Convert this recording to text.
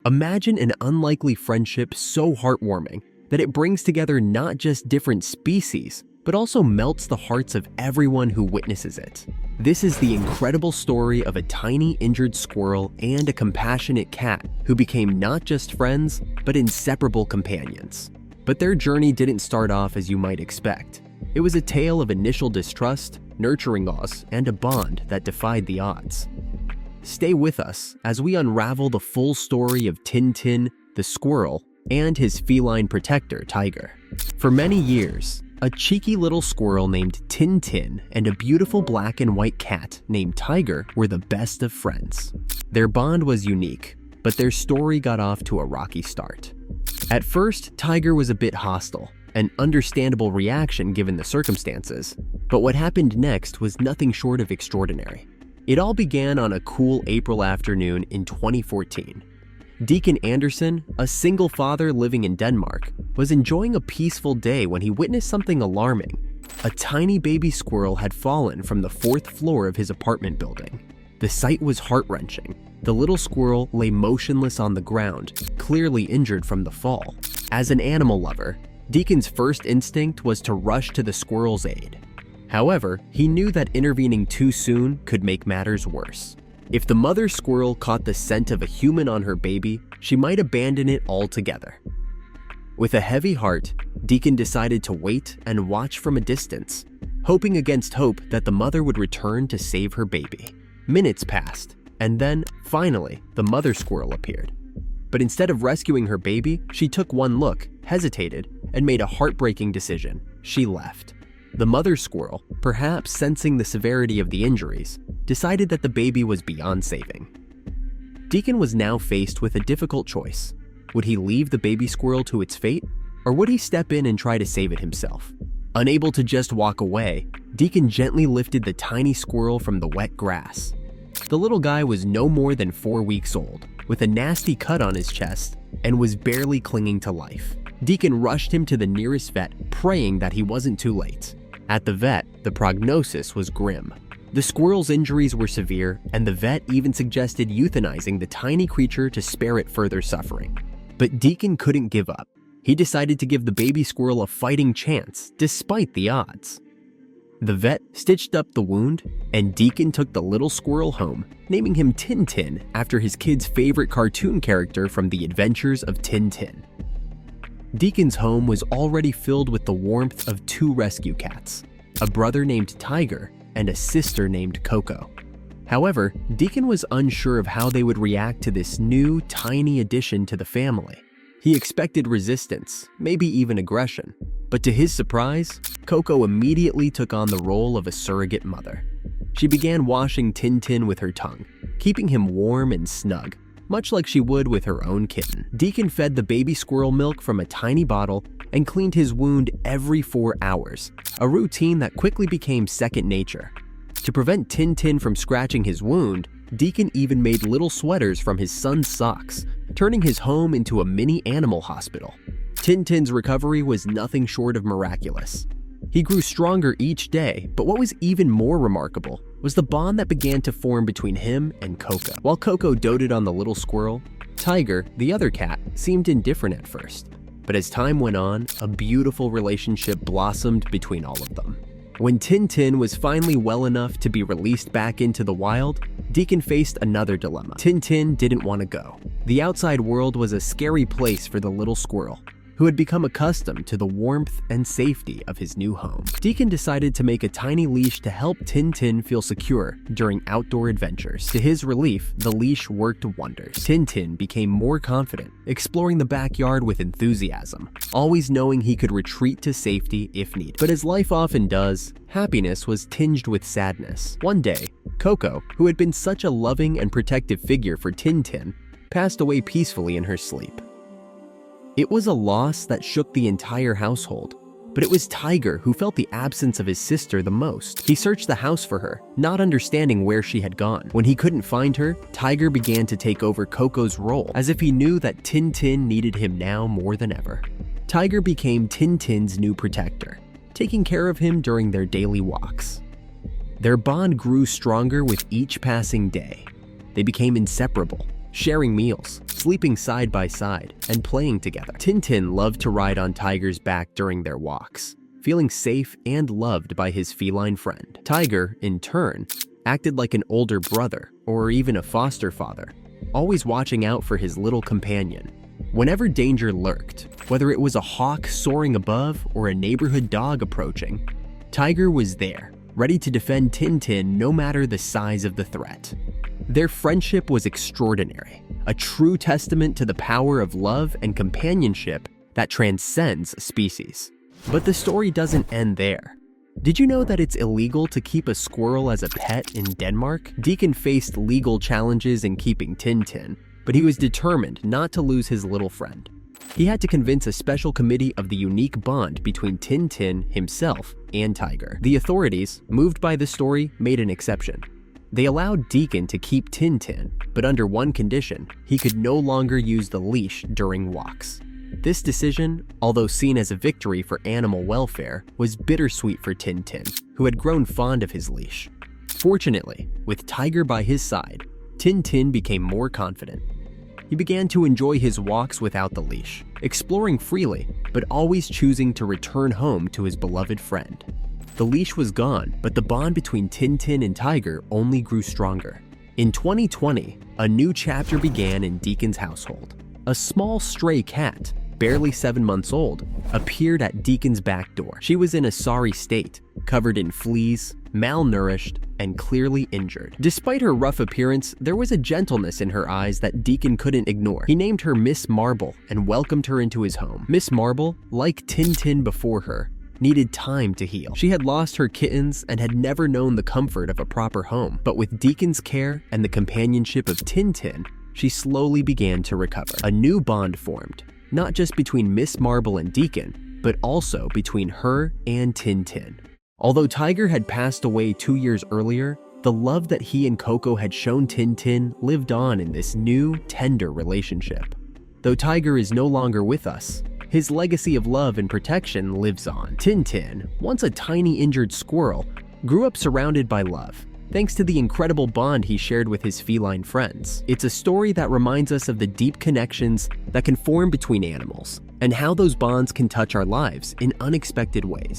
Imagine an unlikely friendship so heartwarming that it brings together not just different species, but also melts the hearts of everyone who witnesses it. This is the incredible story of a tiny injured squirrel and a compassionate cat who became not just friends, but inseparable companions. But their journey didn't start off as you might expect. It was a tale of initial distrust, nurturing awe, and a bond that defied the odds. Stay with us as we unravel the full story of Tintin, the squirrel, and his feline protector, Tiger. For many years, a cheeky little squirrel named Tintin and a beautiful black and white cat named Tiger were the best of friends. Their bond was unique, but their story got off to a rocky start. At first, Tiger was a bit hostile, an understandable reaction given the circumstances, but what happened next was nothing short of extraordinary. It all began on a cool April afternoon in 2014. Decan Andersen, a single father living in Denmark, was enjoying a peaceful day when he witnessed something alarming. A tiny baby squirrel had fallen from the 4th floor of his apartment building. The sight was heart-wrenching. The little squirrel lay motionless on the ground, clearly injured from the fall. As an animal lover, Deacon's first instinct was to rush to the squirrel's aid. However, he knew that intervening too soon could make matters worse. If the mother squirrel caught the scent of a human on her baby, she might abandon it altogether. With a heavy heart, Decan decided to wait and watch from a distance, hoping against hope that the mother would return to save her baby. Minutes passed, and then, finally, the mother squirrel appeared. But instead of rescuing her baby, she took one look, hesitated, and made a heartbreaking decision. She left. The mother squirrel, perhaps sensing the severity of the injuries, decided that the baby was beyond saving. Decan was now faced with a difficult choice. Would he leave the baby squirrel to its fate, or would he step in and try to save it himself? Unable to just walk away, Decan gently lifted the tiny squirrel from the wet grass. The little guy was no more than 4 weeks old, with a nasty cut on his chest, and was barely clinging to life. Decan rushed him to the nearest vet, praying that he wasn't too late. At the vet, the prognosis was grim. The squirrel's injuries were severe, and the vet even suggested euthanizing the tiny creature to spare it further suffering. But Decan couldn't give up. He decided to give the baby squirrel a fighting chance, despite the odds. The vet stitched up the wound, and Decan took the little squirrel home, naming him Tintin after his kid's favorite cartoon character from the adventures of Tintin. Decan's home was already filled with the warmth of 2 rescue cats, a brother named Tiger and a sister named Coco. However, Decan was unsure of how they would react to this new, tiny addition to the family. He expected resistance, maybe even aggression, but to his surprise, Coco immediately took on the role of a surrogate mother. She began washing Tintin with her tongue, keeping him warm and snug, much like she would with her own kitten. Decan fed the baby squirrel milk from a tiny bottle and cleaned his wound every 4 hours, a routine that quickly became second nature. To prevent Tintin from scratching his wound, Decan even made little sweaters from his son's socks, turning his home into a mini animal hospital. Tintin's recovery was nothing short of miraculous. He grew stronger each day, but what was even more remarkable was the bond that began to form between him and Coco. While Coco doted on the little squirrel, Tiger, the other cat, seemed indifferent at first. But as time went on, a beautiful relationship blossomed between all of them. When Tintin was finally well enough to be released back into the wild, Decan faced another dilemma. Tintin didn't want to go. The outside world was a scary place for the little squirrel, who had become accustomed to the warmth and safety of his new home. Decan decided to make a tiny leash to help Tintin feel secure during outdoor adventures. To his relief, the leash worked wonders. Tintin became more confident, exploring the backyard with enthusiasm, always knowing he could retreat to safety if needed. But as life often does, happiness was tinged with sadness. One day, Coco, who had been such a loving and protective figure for Tintin, passed away peacefully in her sleep. It was a loss that shook the entire household, but it was Tiger who felt the absence of his sister the most. He searched the house for her, not understanding where she had gone. When he couldn't find her, Tiger began to take over Coco's role, as if he knew that Tintin needed him now more than ever. Tiger became Tintin's new protector, taking care of him during their daily walks. Their bond grew stronger with each passing day. They became inseparable, sharing meals, sleeping side by side and playing together. Tintin loved to ride on Tiger's back during their walks, feeling safe and loved by his feline friend. Tiger, in turn, acted like an older brother or even a foster father, always watching out for his little companion. Whenever danger lurked, whether it was a hawk soaring above or a neighborhood dog approaching, Tiger was there, ready to defend Tintin no matter the size of the threat. Their friendship was extraordinary, a true testament to the power of love and companionship that transcends species. But the story doesn't end there. Did you know that it's illegal to keep a squirrel as a pet in Denmark? Decan faced legal challenges in keeping Tintin, but he was determined not to lose his little friend. He had to convince a special committee of the unique bond between Tintin himself and Tiger. The authorities, moved by the story, made an exception. They allowed Decan to keep Tintin, but under one condition: he could no longer use the leash during walks. This decision, although seen as a victory for animal welfare, was bittersweet for Tintin, who had grown fond of his leash. Fortunately, with Tiger by his side, Tintin became more confident. He began to enjoy his walks without the leash, exploring freely, but always choosing to return home to his beloved friend. The leash was gone, but the bond between Tintin and Tiger only grew stronger. In 2020, a new chapter began in Decan's household. A small stray cat, barely 7 months old, appeared at Decan's back door. She was in a sorry state, covered in fleas, malnourished, and clearly injured. Despite her rough appearance, there was a gentleness in her eyes that Decan couldn't ignore. He named her Miss Marble and welcomed her into his home. Miss Marble, like Tintin before her, needed time to heal. She had lost her kittens and had never known the comfort of a proper home. But with Decan's care and the companionship of Tintin, she slowly began to recover. A new bond formed, not just between Miss Marble and Decan, but also between her and Tintin. Although Tiger had passed away 2 years earlier, the love that he and Coco had shown Tintin lived on in this new, tender relationship. Though Tiger is no longer with us, his legacy of love and protection lives on. Tintin, once a tiny injured squirrel, grew up surrounded by love, thanks to the incredible bond he shared with his feline friends. It's a story that reminds us of the deep connections that can form between animals, and how those bonds can touch our lives in unexpected ways.